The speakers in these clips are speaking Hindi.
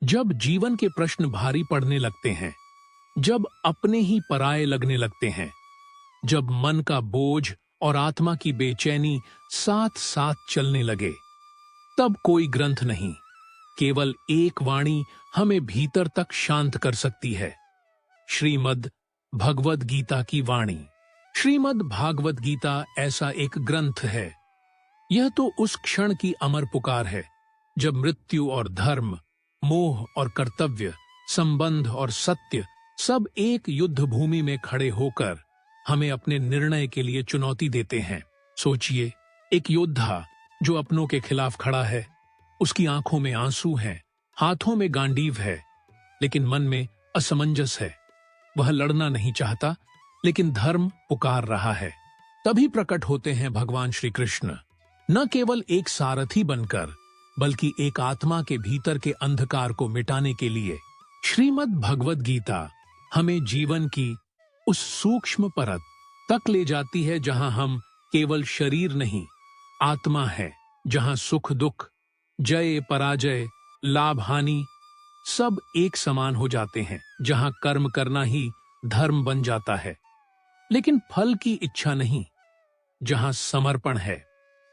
जब जीवन के प्रश्न भारी पड़ने लगते हैं, जब अपने ही पराये लगने लगते हैं, जब मन का बोझ और आत्मा की बेचैनी साथ साथ चलने लगे, तब कोई ग्रंथ नहीं, केवल एक वाणी हमें भीतर तक शांत कर सकती है। श्रीमद् भगवद गीता की वाणी। श्रीमद् भागवत गीता ऐसा एक ग्रंथ है। यह तो उस क्षण की अमर पुकार है जब मृत्यु और धर्म, मोह और कर्तव्य, संबंध और सत्य सब एक युद्ध भूमि में खड़े होकर हमें अपने निर्णय के लिए चुनौती देते हैं। सोचिए, एक योद्धा जो अपनों के खिलाफ खड़ा है, उसकी आंखों में आंसू हैं, हाथों में गांडीव है, लेकिन मन में असमंजस है। वह लड़ना नहीं चाहता, लेकिन धर्म पुकार रहा है। तभी प्रकट होते हैं भगवान श्री कृष्ण, न केवल एक सारथी बनकर, बल्कि एक आत्मा के भीतर के अंधकार को मिटाने के लिए। श्रीमद् भगवद गीता हमें जीवन की उस सूक्ष्म परत तक ले जाती है जहां हम केवल शरीर नहीं, आत्मा है, जहां सुख दुख, जय पराजय, लाभ हानि सब एक समान हो जाते हैं, जहां कर्म करना ही धर्म बन जाता है, लेकिन फल की इच्छा नहीं, जहां समर्पण है,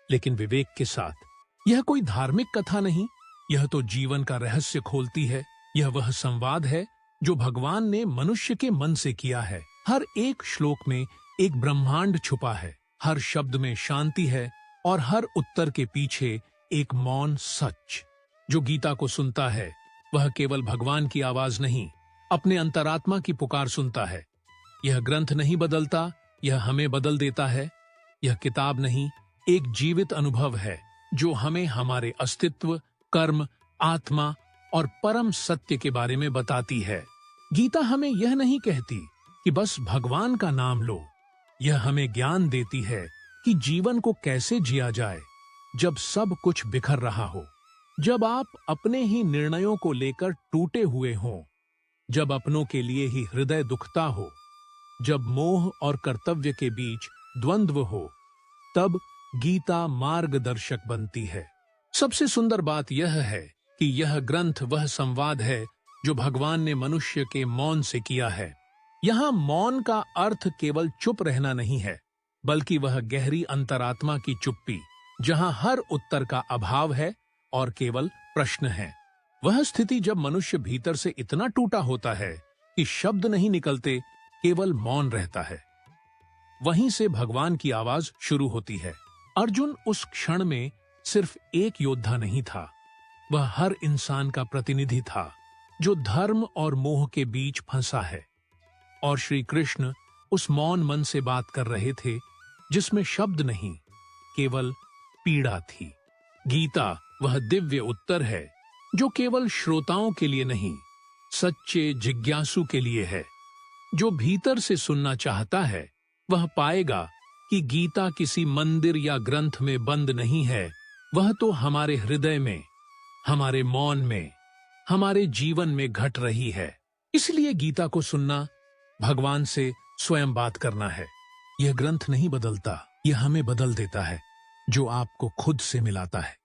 लेकिन विवेक के साथ। यह कोई धार्मिक कथा नहीं, यह तो जीवन का रहस्य खोलती है। यह वह संवाद है जो भगवान ने मनुष्य के मन से किया है। हर एक श्लोक में एक ब्रह्मांड छुपा है, हर शब्द में शांति है और हर उत्तर के पीछे एक मौन सच। जो गीता को सुनता है वह केवल भगवान की आवाज नहीं, अपने अंतरात्मा की पुकार सुनता है। यह ग्रंथ नहीं बदलता, यह हमें बदल देता है। यह किताब नहीं, एक जीवित अनुभव है जो हमें हमारे अस्तित्व, कर्म, आत्मा और परम सत्य के बारे में बताती है। गीता हमें यह नहीं कहती कि बस भगवान का नाम लो, यह हमें ज्ञान देती है कि जीवन को कैसे जिया जाए जब सब कुछ बिखर रहा हो, जब आप अपने ही निर्णयों को लेकर टूटे हुए हों, जब अपनों के लिए ही हृदय दुखता हो, जब मोह और कर्तव्य के बीच द्वंद्व हो, तब गीता मार्गदर्शक बनती है। सबसे सुंदर बात यह है कि यह ग्रंथ वह संवाद है जो भगवान ने मनुष्य के मौन से किया है। यहाँ मौन का अर्थ केवल चुप रहना नहीं है, बल्कि वह गहरी अंतरात्मा की चुप्पी, जहाँ हर उत्तर का अभाव है और केवल प्रश्न है। वह स्थिति जब मनुष्य भीतर से इतना टूटा होता है कि शब्द नहीं निकलते, केवल मौन रहता है। वहीं से भगवान की आवाज शुरू होती है। अर्जुन उस क्षण में सिर्फ एक योद्धा नहीं था, वह हर इंसान का प्रतिनिधि था जो धर्म और मोह के बीच फंसा है। और श्री कृष्ण उस मौन मन से बात कर रहे थे जिसमें शब्द नहीं, केवल पीड़ा थी। गीता वह दिव्य उत्तर है जो केवल श्रोताओं के लिए नहीं, सच्चे जिज्ञासु के लिए है। जो भीतर से सुनना चाहता है वह पाएगा कि गीता किसी मंदिर या ग्रंथ में बंद नहीं है, वह तो हमारे हृदय में, हमारे मौन में, हमारे जीवन में घट रही है। इसलिए गीता को सुनना भगवान से स्वयं बात करना है। यह ग्रंथ नहीं बदलता, यह हमें बदल देता है, जो आपको खुद से मिलाता है।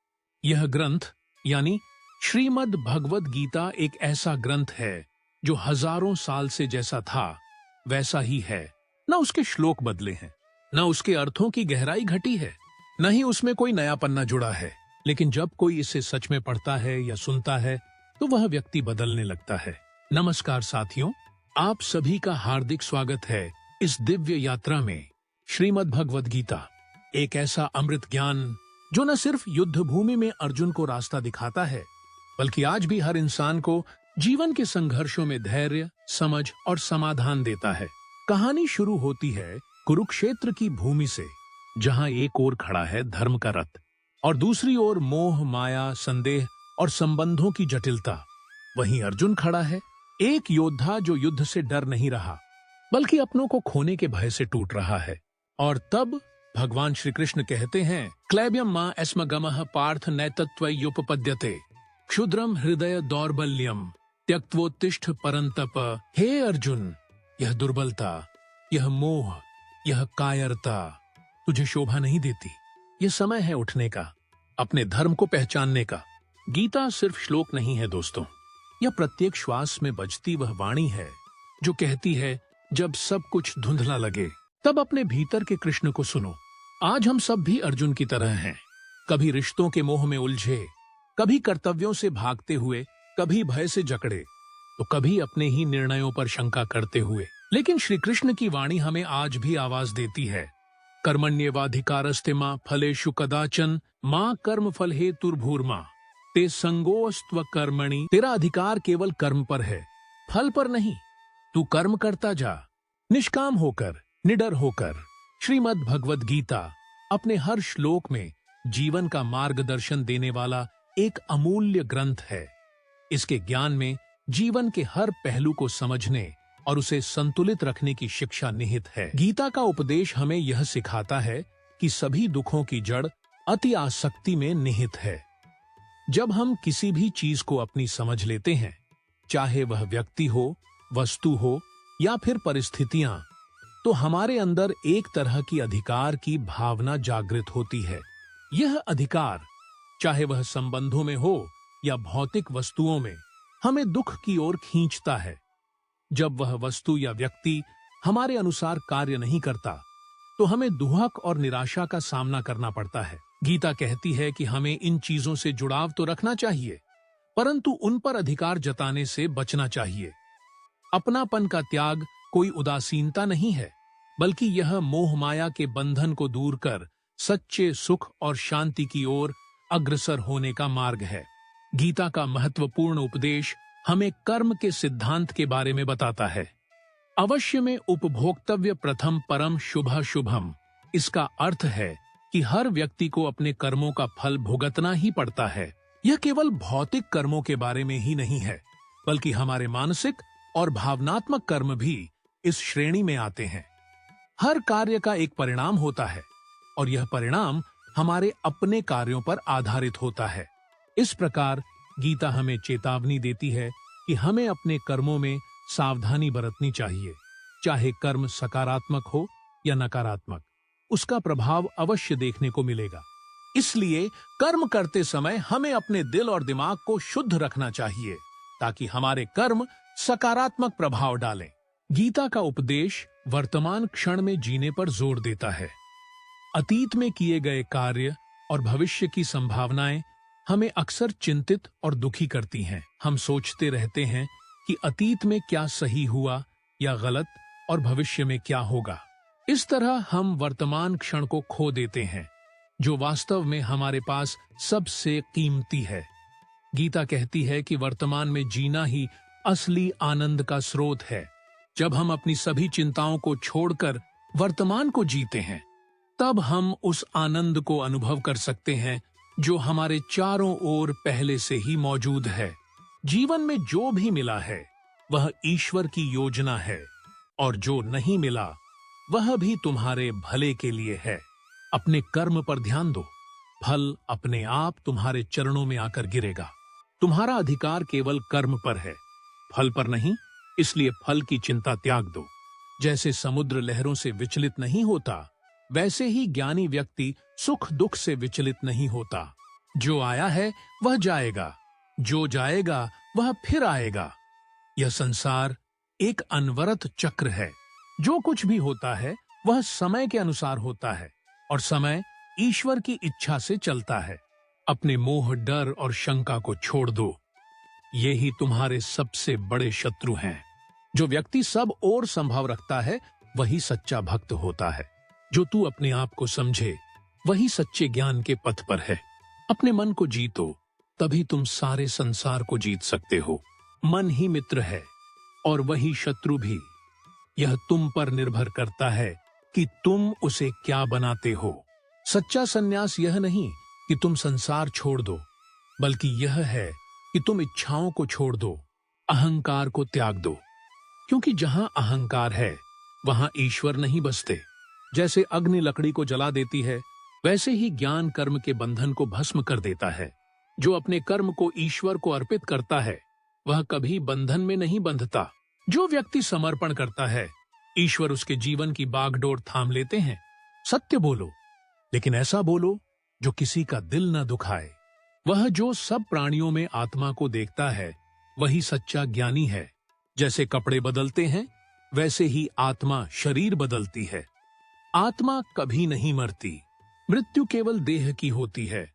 यह ग्रंथ यानी श्रीमद् भगवद गीता एक ऐसा ग्रंथ है जो हजारों साल से जैसा था वैसा ही है। न उसके श्लोक बदले हैं, न उसके अर्थों की गहराई घटी है, न ही उसमें कोई नया पन्ना जुड़ा है। लेकिन जब कोई इसे सच में पढ़ता है या सुनता है तो वह व्यक्ति बदलने लगता है। नमस्कार साथियों, आप सभी का हार्दिक स्वागत है इस दिव्य यात्रा में। श्रीमद् भगवद गीता एक ऐसा अमृत ज्ञान जो न सिर्फ युद्ध भूमि में अर्जुन को रास्ता दिखाता है, बल्कि आज भी हर इंसान को जीवन के संघर्षों में धैर्य, समझ और समाधान देता है। कहानी शुरू होती है कुरुक्षेत्र की भूमि से, जहां एक ओर खड़ा है धर्म का रथ और दूसरी ओर मोह, माया, संदेह और संबंधों की जटिलता। वहीं अर्जुन खड़ा है, एक योद्धा जो युद्ध से डर नहीं रहा, बल्कि अपनों को खोने के भय से टूट रहा है। और तब भगवान श्री कृष्ण कहते हैं, क्लैब्यम मा एस्मगमः पार्थ नैतत्वयुपपद्यते क्षुद्रम हृदय दौर्बल्यम त्यक्त्वोत्तिष्ठ परंतप। हे अर्जुन, यह दुर्बलता, यह मोह, यह कायरता तुझे शोभा नहीं देती। यह समय है उठने का, अपने धर्म को पहचानने का। गीता सिर्फ श्लोक नहीं है दोस्तों, या प्रत्येक श्वास में बजती वह वाणी है जो कहती है, जब सब कुछ धुंधला लगे तब अपने भीतर के कृष्ण को सुनो। आज हम सब भी अर्जुन की तरह हैं, कभी रिश्तों के मोह में उलझे, कभी कर्तव्यों से भागते हुए, कभी भय से जकड़े, तो कभी अपने ही निर्णयों पर शंका करते हुए। लेकिन श्री कृष्ण की वाणी हमें आज भी आवाज देती है, कर्मण्येवाधिकारस्ते मा फलेषु कदाचन मां कर्म फल हेतुर्भूर्मा ते संगोस्त्व कर्मणि। तेरा अधिकार केवल कर्म पर है, फल पर नहीं। तू कर्म करता जा, निष्काम होकर, निडर होकर। श्रीमद् भगवद गीता अपने हर श्लोक में जीवन का मार्गदर्शन देने वाला एक अमूल्य ग्रंथ है। इसके ज्ञान में जीवन के हर पहलू को समझने और उसे संतुलित रखने की शिक्षा निहित है। गीता का उपदेश हमें यह सिखाता है कि सभी दुखों की जड़ अति आसक्ति में निहित है। जब हम किसी भी चीज को अपनी समझ लेते हैं, चाहे वह व्यक्ति हो, वस्तु हो या फिर परिस्थितियां, तो हमारे अंदर एक तरह की अधिकार की भावना जागृत होती है। यह अधिकार, चाहे वह संबंधों में हो या भौतिक वस्तुओं में, हमें दुख की ओर खींचता है। जब वह वस्तु या व्यक्ति हमारे अनुसार कार्य नहीं करता, तो हमें दुहक और निराशा का सामना करना पड़ता है। गीता कहती है कि हमें इन चीजों से जुड़ाव तो रखना चाहिए, परंतु उन पर अधिकार जताने से बचना चाहिए। अपनापन का त्याग कोई उदासीनता नहीं है, बल्कि यह मोह माया के बंधन को दूर कर सच्चे सुख और शांति की ओर अग्रसर होने का मार्ग है। गीता का महत्वपूर्ण उपदेश हमें कर्म के सिद्धांत के बारे में बताता है। अवश्य में उपभोक्तव्य प्रथम परम शुभ शुभम। इसका अर्थ है कि हर व्यक्ति को अपने कर्मों का फल भुगतना ही पड़ता है। यह केवल भौतिक कर्मों के बारे में ही नहीं है, बल्कि हमारे मानसिक और भावनात्मक कर्म भी इस श्रेणी में आते हैं। हर कार्य का एक परिणाम होता है और यह परिणाम हमारे अपने कार्यों पर आधारित होता है। इस प्रकार गीता हमें चेतावनी देती है कि हमें अपने कर्मों में सावधानी बरतनी चाहिए। चाहे कर्म सकारात्मक हो या नकारात्मक, उसका प्रभाव अवश्य देखने को मिलेगा। इसलिए कर्म करते समय हमें अपने दिल और दिमाग को शुद्ध रखना चाहिए, ताकि हमारे कर्म सकारात्मक प्रभाव डालें। गीता का उपदेश वर्तमान क्षण में जीने पर जोर देता है। अतीत में किए गए कार्य और भविष्य की संभावनाएं हमें अक्सर चिंतित और दुखी करती हैं। हम सोचते रहते हैं कि अतीत में क्या सही हुआ या गलत और भविष्य में क्या होगा। इस तरह हम वर्तमान क्षण को खो देते हैं, जो वास्तव में हमारे पास सबसे कीमती है। गीता कहती है कि वर्तमान में जीना ही असली आनंद का स्रोत है। जब हम अपनी सभी चिंताओं को छोड़कर वर्तमान को जीते हैं, तब हम उस आनंद को अनुभव कर सकते हैं जो हमारे चारों ओर पहले से ही मौजूद है। जीवन में जो भी मिला है वह ईश्वर की योजना है, और जो नहीं मिला वह भी तुम्हारे भले के लिए है। अपने कर्म पर ध्यान दो, फल अपने आप तुम्हारे चरणों में आकर गिरेगा। तुम्हारा अधिकार केवल कर्म पर है, फल पर नहीं। इसलिए फल की चिंता त्याग दो। जैसे समुद्र लहरों से विचलित नहीं होता, वैसे ही ज्ञानी व्यक्ति सुख दुख से विचलित नहीं होता। जो आया है वह जाएगा, जो जाएगा वह फिर आएगा। यह संसार एक अनवरत चक्र है। जो कुछ भी होता है वह समय के अनुसार होता है, और समय ईश्वर की इच्छा से चलता है। अपने मोह, डर और शंका को छोड़ दो। ये ही तुम्हारे सबसे बड़े शत्रु हैं। जो व्यक्ति सब और संभव रखता है वही सच्चा भक्त होता है। जो तू अपने आप को समझे वही सच्चे ज्ञान के पथ पर है। अपने मन को जीतो, तभी तुम सारे संसार को जीत सकते हो। मन ही मित्र है और वही शत्रु भी। यह तुम पर निर्भर करता है कि तुम उसे क्या बनाते हो। सच्चा संन्यास यह नहीं कि तुम संसार छोड़ दो, बल्कि यह है कि तुम इच्छाओं को छोड़ दो, अहंकार को त्याग दो। क्योंकि जहां अहंकार है वहां ईश्वर नहीं बसते। जैसे अग्नि लकड़ी को जला देती है, वैसे ही ज्ञान कर्म के बंधन को भस्म कर देता है। जो अपने कर्म को ईश्वर को अर्पित करता है वह कभी बंधन में नहीं बंधता। जो व्यक्ति समर्पण करता है, ईश्वर उसके जीवन की बागडोर थाम लेते हैं। सत्य बोलो, लेकिन ऐसा बोलो जो किसी का दिल न दुखाए। वह जो सब प्राणियों में आत्मा को देखता है, वही सच्चा ज्ञानी है। जैसे कपड़े बदलते हैं, वैसे ही आत्मा शरीर बदलती है। आत्मा कभी नहीं मरती। मृत्यु केवल देह की होती है।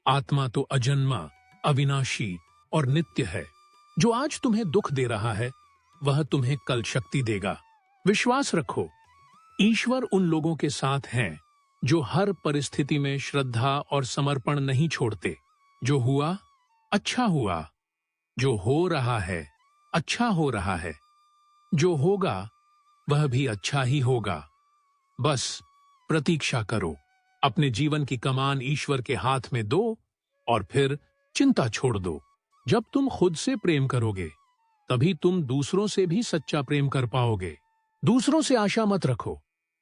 आत्मा तो अजन्मा, अविनाशी और नित्य है। जो आज तुम्हें दुख दे रहा है, वह तुम्हें कल शक्ति देगा। विश्वास रखो, ईश्वर उन लोगों के साथ हैं जो हर परिस्थिति में श्रद्धा और समर्पण नहीं छोड़ते। जो हुआ, अच्छा हुआ। जो हो रहा है, अच्छा हो रहा है। जो होगा, वह भी अच्छा ही होगा। बस प्रतीक्षा करो। अपने जीवन की कमान ईश्वर के हाथ में दो और फिर चिंता छोड़ दो। जब तुम खुद से प्रेम करोगे, तभी तुम दूसरों से भी सच्चा प्रेम कर पाओगे। दूसरों से आशा मत रखो।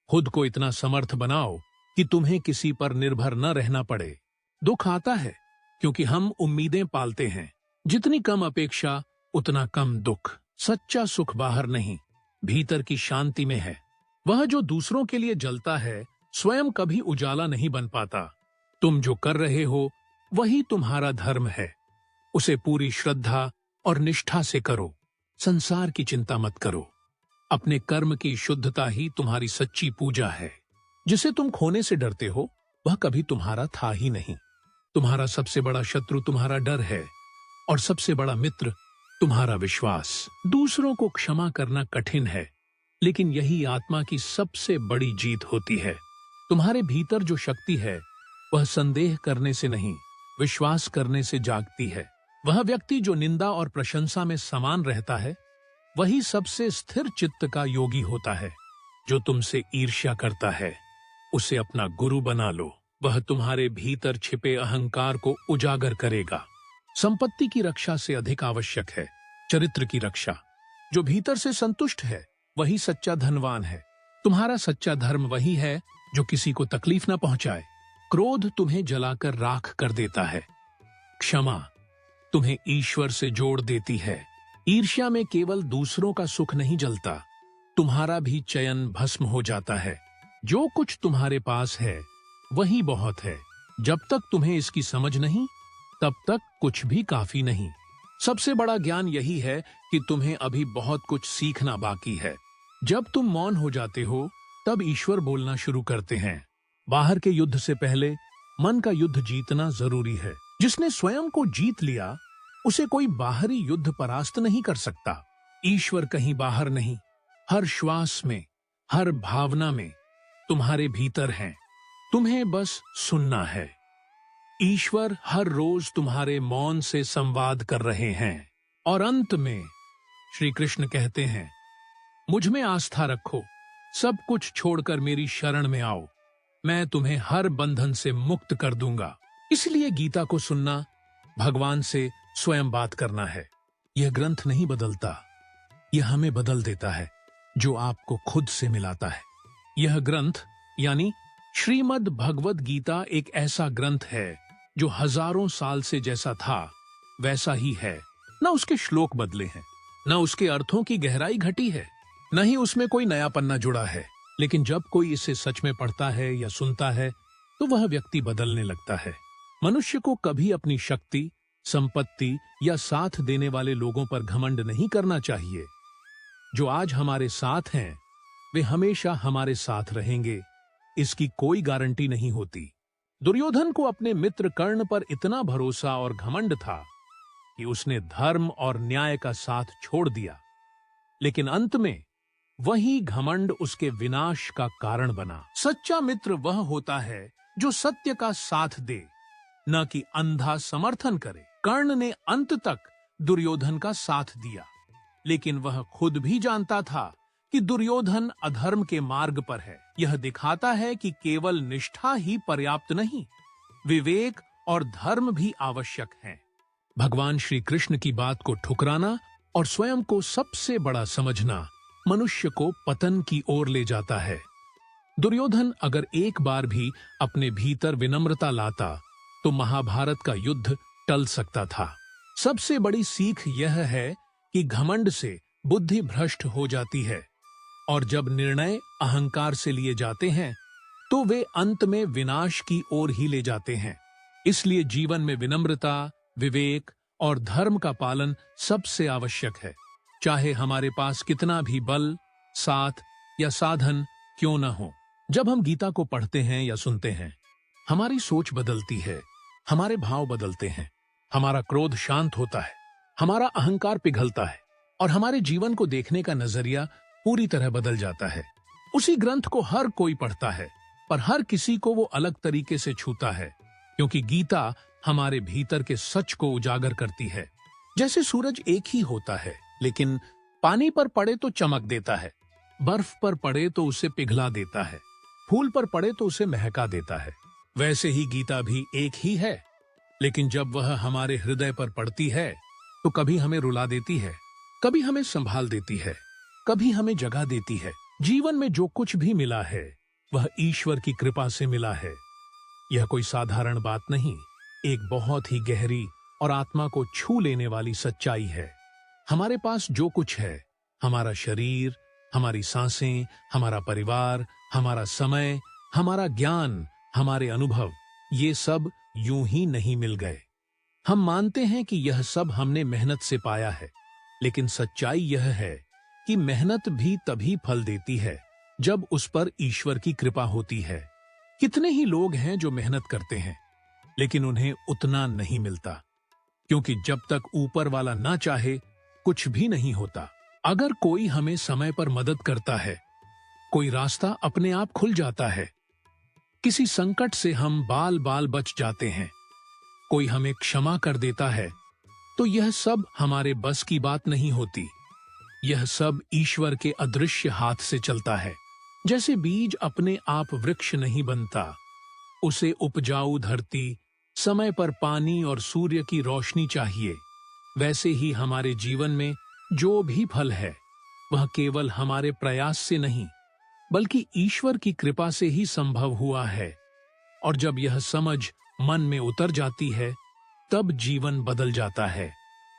खुद को इतना समर्थ बनाओ कि तुम्हें किसी पर निर्भर न रहना पड़े। दुख आता है क्योंकि हम उम्मीदें पालते हैं। जितनी कम अपेक्षा, उतना कम दुख। सच्चा सुख बाहर नहीं, भीतर की शांति में है। वह जो दूसरों के लिए जलता है, स्वयं कभी उजाला नहीं बन पाता। तुम जो कर रहे हो, वही तुम्हारा धर्म है। उसे पूरी श्रद्धा और निष्ठा से करो। संसार की चिंता मत करो। अपने कर्म की शुद्धता ही तुम्हारी सच्ची पूजा है। जिसे तुम खोने से डरते हो, वह कभी तुम्हारा था ही नहीं। तुम्हारा सबसे बड़ा शत्रु तुम्हारा डर है और सबसे बड़ा मित्र तुम्हारा विश्वास। दूसरों को क्षमा करना कठिन है, लेकिन यही आत्मा की सबसे बड़ी जीत होती है। तुम्हारे भीतर जो शक्ति है, वह संदेह करने से नहीं, विश्वास करने से जागती है। वह व्यक्ति जो निंदा और प्रशंसा में समान रहता है, वही सबसे स्थिर चित्त का योगी होता है। जो तुमसे ईर्ष्या करता है, उसे अपना गुरु बना लो। वह तुम्हारे भीतर छिपे अहंकार को उजागर करेगा। संपत्ति की रक्षा से अधिक आवश्यक है चरित्र की रक्षा। जो भीतर से संतुष्ट है, वही सच्चा धनवान है। तुम्हारा सच्चा धर्म वही है जो किसी को तकलीफ न पहुंचाए। क्रोध तुम्हें जलाकर राख कर देता है। क्षमा तुम्हें ईश्वर से जोड़ देती है। ईर्ष्या में केवल दूसरों का सुख नहीं जलता, तुम्हारा भी चयन भस्म हो जाता है। जो कुछ तुम्हारे पास है, वही बहुत है। जब तक तुम्हें इसकी समझ नहीं, तब तक कुछ भी काफी नहीं। सबसे बड़ा ज्ञान यही है कि तुम्हें अभी बहुत कुछ सीखना बाकी है। जब तुम मौन हो जाते हो, तब ईश्वर बोलना शुरू करते हैं। बाहर के युद्ध से पहले मन का युद्ध जीतना जरूरी है। जिसने स्वयं को जीत लिया, उसे कोई बाहरी युद्ध परास्त नहीं कर सकता। ईश्वर कहीं बाहर नहीं, हर श्वास में, हर भावना में तुम्हारे भीतर हैं। तुम्हें बस सुनना है। ईश्वर हर रोज तुम्हारे मौन से संवाद कर रहे हैं। और अंत में श्री कृष्ण कहते हैं, मुझ में आस्था रखो, सब कुछ छोड़कर मेरी शरण में आओ, मैं तुम्हें हर बंधन से मुक्त कर दूंगा। इसलिए गीता को सुनना, भगवान से स्वयं बात करना है। यह ग्रंथ नहीं बदलता, यह हमें बदल देता है, जो आपको खुद से मिलाता है। यह ग्रंथ यानी श्रीमद् भगवद गीता एक ऐसा ग्रंथ है जो हजारों साल से जैसा था वैसा ही है। न उसके श्लोक बदले हैं, न उसके अर्थों की गहराई घटी है, न ही उसमें कोई नया पन्ना जुड़ा है। लेकिन जब कोई इसे सच में पढ़ता है या सुनता है, तो वह व्यक्ति बदलने लगता है। मनुष्य को कभी अपनी शक्ति, संपत्ति या साथ देने वाले लोगों पर घमंड नहीं करना चाहिए। जो आज हमारे साथ हैं, वे हमेशा हमारे साथ रहेंगे, इसकी कोई गारंटी नहीं होती। दुर्योधन को अपने मित्र कर्ण पर इतना भरोसा और घमंड था कि उसने धर्म और न्याय का साथ छोड़ दिया, लेकिन अंत में वही घमंड उसके विनाश का कारण बना। सच्चा मित्र वह होता है जो सत्य का साथ दे, न कि अंधा समर्थन करे। कर्ण ने अंत तक दुर्योधन का साथ दिया, लेकिन वह खुद भी जानता था कि दुर्योधन अधर्म के मार्ग पर है। यह दिखाता है कि केवल निष्ठा ही पर्याप्त नहीं, विवेक और धर्म भी आवश्यक हैं। भगवान श्री कृष्ण की बात को ठुकराना और स्वयं को सबसे बड़ा समझना मनुष्य को पतन की ओर ले जाता है। दुर्योधन अगर एक बार भी अपने भीतर विनम्रता लाता, तो महाभारत का युद्ध टल सकता था। सबसे बड़ी सीख यह है कि घमंड से बुद्धि भ्रष्ट हो जाती है, और जब निर्णय अहंकार से लिए जाते हैं, तो वे अंत में विनाश की ओर ही ले जाते हैं। इसलिए जीवन में विनम्रता, विवेक और धर्म का पालन सबसे आवश्यक है, चाहे हमारे पास कितना भी बल, साथ या साधन क्यों न हो। जब हम गीता को पढ़ते हैं या सुनते हैं, हमारी सोच बदलती है, हमारे भाव बदलते हैं, हमारा क्रोध शांत होता है, हमारा अहंकार पिघलता है और हमारे जीवन को देखने का नजरिया पूरी तरह बदल जाता है। उसी ग्रंथ को हर कोई पढ़ता है, पर हर किसी को वो अलग तरीके से छूता है, क्योंकि गीता हमारे भीतर के सच को उजागर करती है। जैसे सूरज एक ही होता है, लेकिन पानी पर पड़े तो चमक देता है, बर्फ पर पड़े तो उसे पिघला देता है, फूल पर पड़े तो उसे महका देता है। वैसे ही गीता भी एक ही है, लेकिन जब वह हमारे हृदय पर पड़ती है तो कभी हमें रुला देती है, कभी हमें संभाल देती है, कभी हमें जगा देती है। जीवन में जो कुछ भी मिला है वह ईश्वर की कृपा से मिला है। यह कोई साधारण बात नहीं, एक बहुत ही गहरी और आत्मा को छू लेने वाली सच्चाई है। हमारे पास जो कुछ है, हमारा शरीर, हमारी सांसें, हमारा परिवार, हमारा समय, हमारा ज्ञान, हमारे अनुभव, ये सब यूं ही नहीं मिल गए। हम मानते हैं कि यह सब हमने मेहनत से पाया है, लेकिन सच्चाई यह है कि मेहनत भी तभी फल देती है जब उस पर ईश्वर की कृपा होती है। कितने ही लोग हैं जो मेहनत करते हैं, लेकिन उन्हें उतना नहीं मिलता, क्योंकि जब तक ऊपर वाला ना चाहे कुछ भी नहीं होता। अगर कोई हमें समय पर मदद करता है, कोई रास्ता अपने आप खुल जाता है, किसी संकट से हम बाल बाल बच जाते हैं, कोई हमें क्षमा कर देता है, तो यह सब हमारे बस की बात नहीं होती। यह सब ईश्वर के अदृश्य हाथ से चलता है। जैसे बीज अपने आप वृक्ष नहीं बनता, उसे उपजाऊ धरती, समय पर पानी और सूर्य की रोशनी चाहिए। वैसे ही हमारे जीवन में जो भी फल है, वह केवल हमारे प्रयास से नहीं, बल्कि ईश्वर की कृपा से ही संभव हुआ है। और जब यह समझ मन में उतर जाती है, तब जीवन बदल जाता है।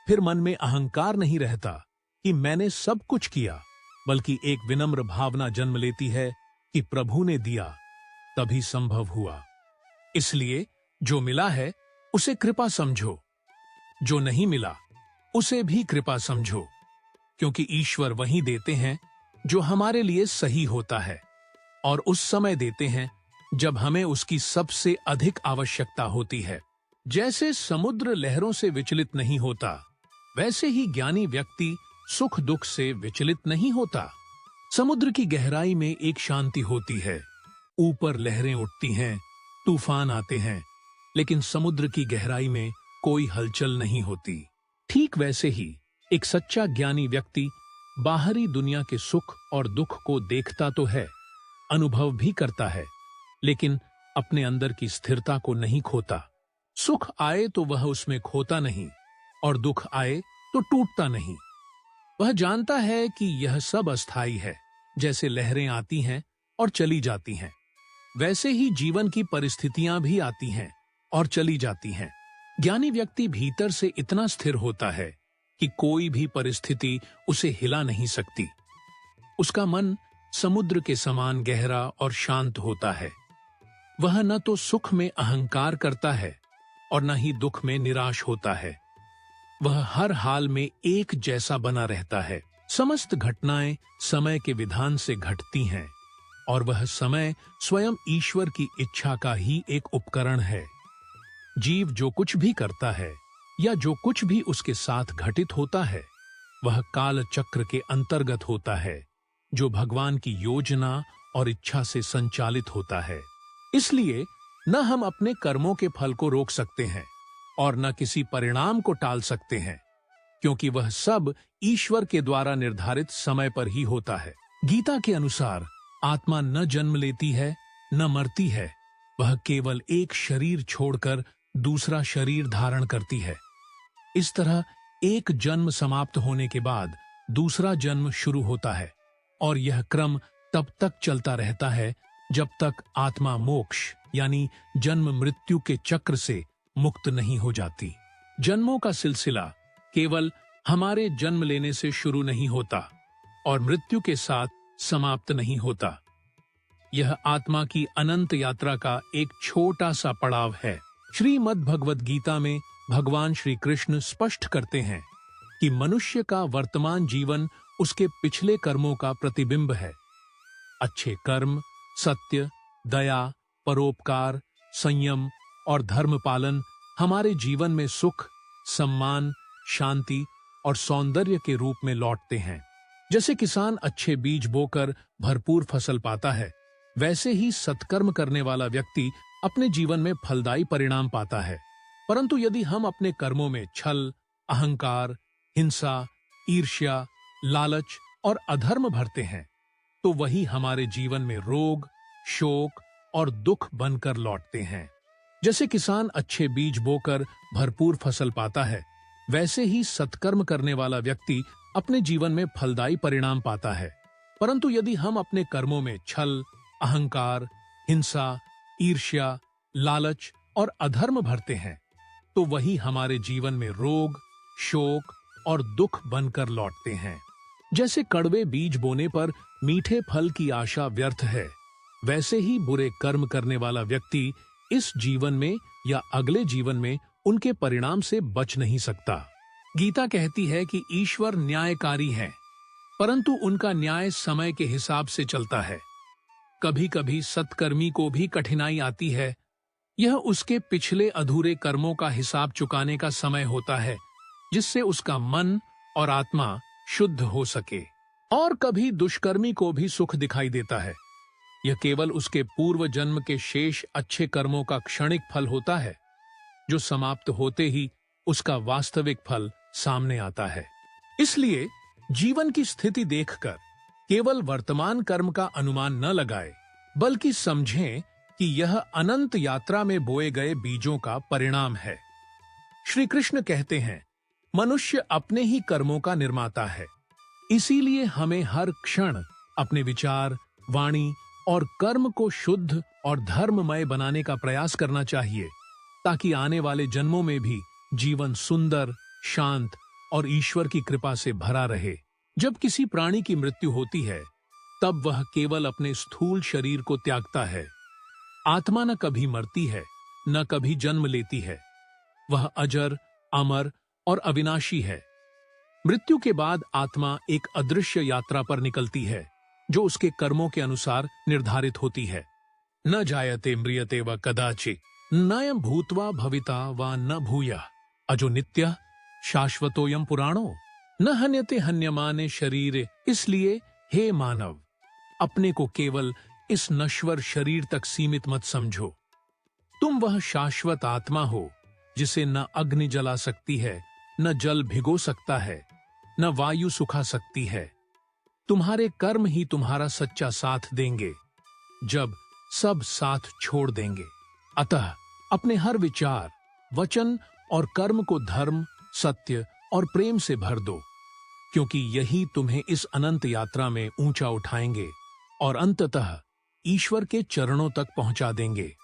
फिर मन में अहंकार नहीं रहता कि मैंने सब कुछ किया, बल्कि एक विनम्र भावना जन्म लेती है कि प्रभु ने दिया, तभी संभव हुआ। इसलिए जो मिला है उसे कृपा समझो, जो नहीं मिला उसे भी कृपा समझो, क्योंकि ईश्वर वही देते हैं जो हमारे लिए सही होता है, और उस समय देते हैं जब हमें उसकी सबसे अधिक आवश्यकता होती है। जैसे समुद्र लहरों से विचलित नहीं होता, वैसे ही ज्ञानी व्यक्ति सुख दुख से विचलित नहीं होता। समुद्र की गहराई में एक शांति होती है, ऊपर लहरें उठती हैं, तूफान आते हैं, लेकिन समुद्र की गहराई में कोई हलचल नहीं होती। ठीक वैसे ही एक सच्चा ज्ञानी व्यक्ति बाहरी दुनिया के सुख और दुख को देखता तो है, अनुभव भी करता है, लेकिन अपने अंदर की स्थिरता को नहीं खोता। सुख आए तो वह उसमें खोता नहीं, और दुख आए तो टूटता नहीं। वह जानता है कि यह सब अस्थायी है। जैसे लहरें आती हैं और चली जाती हैं, वैसे ही जीवन की परिस्थितियां भी आती हैं और चली जाती हैं। ज्ञानी व्यक्ति भीतर से इतना स्थिर होता है कि कोई भी परिस्थिति उसे हिला नहीं सकती। उसका मन समुद्र के समान गहरा और शांत होता है। वह न तो सुख में अहंकार करता है और न ही दुख में निराश होता है। वह हर हाल में एक जैसा बना रहता है। समस्त घटनाएं समय के विधान से घटती हैं, और वह समय स्वयं ईश्वर की इच्छा का ही एक उपकरण है। जीव जो कुछ भी करता है या जो कुछ भी उसके साथ घटित होता है, वह काल चक्र के अंतर्गत होता है, जो भगवान की योजना और इच्छा से संचालित होता है। इसलिए न हम अपने कर्मों के फल को रोक सकते हैं और न किसी परिणाम को टाल सकते हैं, क्योंकि वह सब ईश्वर के द्वारा निर्धारित समय पर ही होता है। गीता के अनुसार आत्मा न जन्म लेती है न मरती है, वह केवल एक शरीर छोड़कर दूसरा शरीर धारण करती है। इस तरह एक जन्म समाप्त होने के बाद दूसरा जन्म शुरू होता है, और यह क्रम तब तक चलता रहता है जब तक आत्मा मोक्ष यानी जन्म मृत्यु के चक्र से मुक्त नहीं हो जाती। जन्मों का सिलसिला केवल हमारे जन्म लेने से शुरू नहीं होता और मृत्यु के साथ समाप्त नहीं होता। यह आत्मा की अनंत यात्रा का एक छोटा सा पड़ाव है। श्रीमद् भगवद गीता में भगवान श्री कृष्ण स्पष्ट करते हैं कि मनुष्य का वर्तमान जीवन उसके पिछले कर्मों का प्रतिबिंब है। अच्छे कर्म, सत्य, दया, परोपकार, संयम और धर्म पालन हमारे जीवन में सुख, सम्मान, शांति और सौंदर्य के रूप में लौटते हैं। जैसे किसान अच्छे बीज बोकर भरपूर फसल पाता है, वैसे ही सत्कर्म करने वाला व्यक्ति अपने जीवन में फलदायी परिणाम पाता है। परंतु यदि हम अपने कर्मों में छल, अहंकार, हिंसा, ईर्ष्या, लालच और अधर्म भरते हैं, तो वही हमारे जीवन में रोग, शोक और दुख बनकर लौटते हैं। जैसे किसान अच्छे बीज बोकर भरपूर फसल पाता है, वैसे ही सत्कर्म करने वाला व्यक्ति अपने जीवन में फलदायी परिणाम पाता है। परंतु यदि हम अपने कर्मों में छल, अहंकार, हिंसा, ईर्ष्या, लालच और अधर्म भरते हैं, तो वही हमारे जीवन में रोग, शोक और दुख बनकर लौटते हैं। जैसे कड़वे बीज बोने पर मीठे फल की आशा व्यर्थ है, वैसे ही बुरे कर्म करने वाला व्यक्ति इस जीवन में या अगले जीवन में उनके परिणाम से बच नहीं सकता। गीता कहती है कि ईश्वर न्यायकारी है, परंतु उनका न्याय समय के हिसाब से चलता है। कभी कभी सत्कर्मी को भी कठिनाई आती है। यह उसके पिछले अधूरे कर्मों का हिसाब चुकाने का समय होता है, जिससे उसका मन और आत्मा शुद्ध हो सके। और कभी दुष्कर्मी को भी सुख दिखाई देता है। यह केवल उसके पूर्व जन्म के शेष अच्छे कर्मों का क्षणिक फल होता है, जो समाप्त होते ही उसका वास्तविक फल सामने आता है। इसलिए जीवन की स्थिति देखकर केवल वर्तमान कर्म का अनुमान न लगाए, बल्कि समझें कि यह अनंत यात्रा में बोए गए बीजों का परिणाम है। श्री कृष्ण कहते हैं, मनुष्य अपने ही कर्मों का निर्माता है। इसीलिए हमें हर क्षण अपने विचार, वाणी और कर्म को शुद्ध और धर्ममय बनाने का प्रयास करना चाहिए, ताकि आने वाले जन्मों में भी जीवन सुंदर, शांत और ईश्वर की कृपा से भरा रहे। जब किसी प्राणी की मृत्यु होती है, तब वह केवल अपने स्थूल शरीर को त्यागता है। आत्मा न कभी मरती है, न कभी जन्म लेती है। वह अजर, अमर और अविनाशी है। मृत्यु के बाद आत्मा एक अदृश्य यात्रा पर निकलती है, जो उसके कर्मों के अनुसार निर्धारित होती है। न जायते म्रियते व कदाचित् नयं भूत्वा भविता व न भूयः अजो नित्यः शाश्वतोऽयं पुराणो न हन्यते हन्यमाने शरीरे। इसलिए हे मानव, अपने को केवल इस नश्वर शरीर तक सीमित मत समझो। तुम वह शाश्वत आत्मा हो, जिसे न अग्नि जला सकती है, न जल भिगो सकता है, न वायु सुखा सकती है। तुम्हारे कर्म ही तुम्हारा सच्चा साथ देंगे, जब सब साथ छोड़ देंगे। अतः अपने हर विचार, वचन और कर्म को धर्म, सत्य और प्रेम से भर दो, क्योंकि यही तुम्हें इस अनंत यात्रा में ऊंचा उठाएंगे और अंततः ईश्वर के चरणों तक पहुंचा देंगे।